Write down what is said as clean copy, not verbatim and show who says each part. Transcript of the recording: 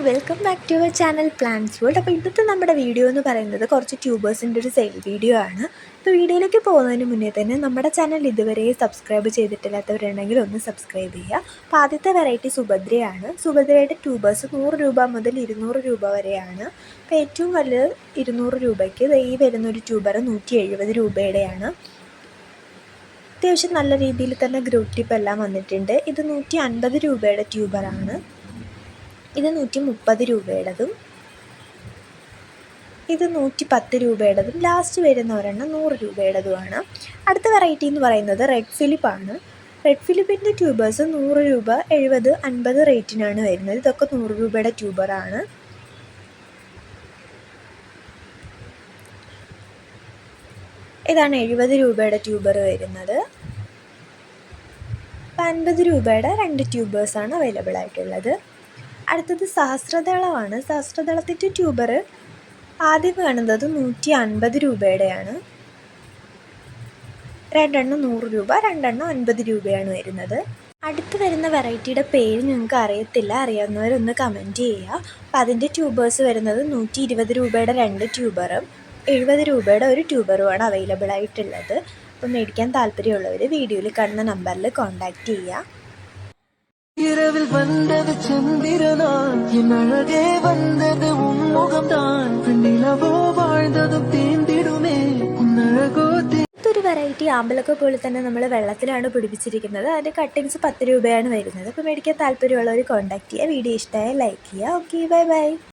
Speaker 1: Welcome back to our channel plants world. അപ്പോൾ ഇന്നത്തെ നമ്മുടെ വീഡിയോ എന്ന് പറയുന്നത് കുറച്ച് ട്യൂബേഴ്സിൻ്റെ ഒരു സെയിൽ വീഡിയോ ആണ്. അപ്പോൾ വീഡിയോയിലേക്ക് പോകുന്നതിന് മുന്നേ തന്നെ നമ്മുടെ ചാനൽ ഇതുവരെ സബ്സ്ക്രൈബ് ചെയ്തിട്ടില്ലാത്തവരുണ്ടെങ്കിൽ ഒന്ന് സബ്സ്ക്രൈബ് ചെയ്യുക. അപ്പോൾ ആദ്യത്തെ വെറൈറ്റി സുഭദ്രയാണ്. സുഭദ്രയുടെ ട്യൂബേഴ്സ് 100 രൂപ മുതൽ 200 രൂപ വരെയാണ്. അപ്പോൾ ഏറ്റവും വലുത് 200 രൂപയ്ക്ക്, ഈ വരുന്നൊരു ട്യൂബർ 170 രൂപയുടെയാണ്. അത്യാവശ്യം നല്ല രീതിയിൽ തന്നെ ഗ്രൂപ്പ് ടിപ്പ് എല്ലാം വന്നിട്ടുണ്ട്. ഇത് 150 രൂപയുടെ ട്യൂബറാണ്. ഇത് 130 രൂപയുടേതും, ഇത് 110 രൂപയുടേതും, ലാസ്റ്റ് വരുന്ന ഒരെണ്ണം 100 രൂപയുടേതുമാണ്. അടുത്ത വെറൈറ്റി എന്ന് പറയുന്നത് റെഡ് ഫിലിപ്പാണ്. റെഡ് ഫിലിപ്പിൻ്റെ ട്യൂബേഴ്സ് 100 രൂപ, 70, 50 റേറ്റിനാണ് വരുന്നത്. ഇതൊക്കെ 100 രൂപയുടെ ട്യൂബറാണ്. ഇതാണ് 70 രൂപയുടെ ട്യൂബർ വരുന്നത്. 50 രൂപയുടെ 2 ട്യൂബേഴ്സാണ് അവൈലബിൾ ആയിട്ടുള്ളത്. അടുത്തത് സഹസ്രദളമാണ്. സഹസ്രദളത്തിൻ്റെ ട്യൂബർ ആദ്യം കാണുന്നത് 150 രൂപയുടെയാണ്. രണ്ടെണ്ണം 100 രൂപ, രണ്ടെണ്ണം 50 രൂപയാണ് വരുന്നത്. അടുത്ത് വരുന്ന വെറൈറ്റിയുടെ പേര് നിങ്ങൾക്ക് അറിയത്തില്ല, അറിയാവുന്നവരൊന്ന് കമൻറ്റ് ചെയ്യുക. അപ്പോൾ അതിൻ്റെ ട്യൂബേഴ്സ് വരുന്നത് 120 രൂപയുടെ 2 ട്യൂബറും 70 രൂപയുടെ ഒരു ട്യൂബറുമാണ് അവൈലബിൾ ആയിട്ടുള്ളത്. അപ്പോൾ മേടിക്കാൻ താല്പര്യമുള്ളവർ വീഡിയോയിൽ കാണുന്ന നമ്പറിൽ കോൺടാക്റ്റ് ചെയ്യുക.
Speaker 2: இரவில் வந்தது சந்திரனான், என் அழகே வந்தது உன்முகம்தான், நிலவோ வாழ்ந்ததும் தேர்ந்திடுமே ഉന്നഴകോ.
Speaker 1: ഒരു വെറൈറ്റി ആമ്പലൊക്കെ പോലെ തന്നെ നമ്മൾ വെള്ളത്തിലാണ് പിടിപ്പിച്ചിരിക്കുന്നത്. അതിൻ്റെ കട്ടിങ്സ് 10 രൂപയാണ് വരുന്നത്. അപ്പോൾ മേടിക്കാൻ താല്പര്യമുള്ളവർ കോൺടാക്റ്റ് ചെയ്യുക. വീഡിയോ ഇഷ്ടമായ ലൈക്ക് ചെയ്യുക. Okay, bye bye.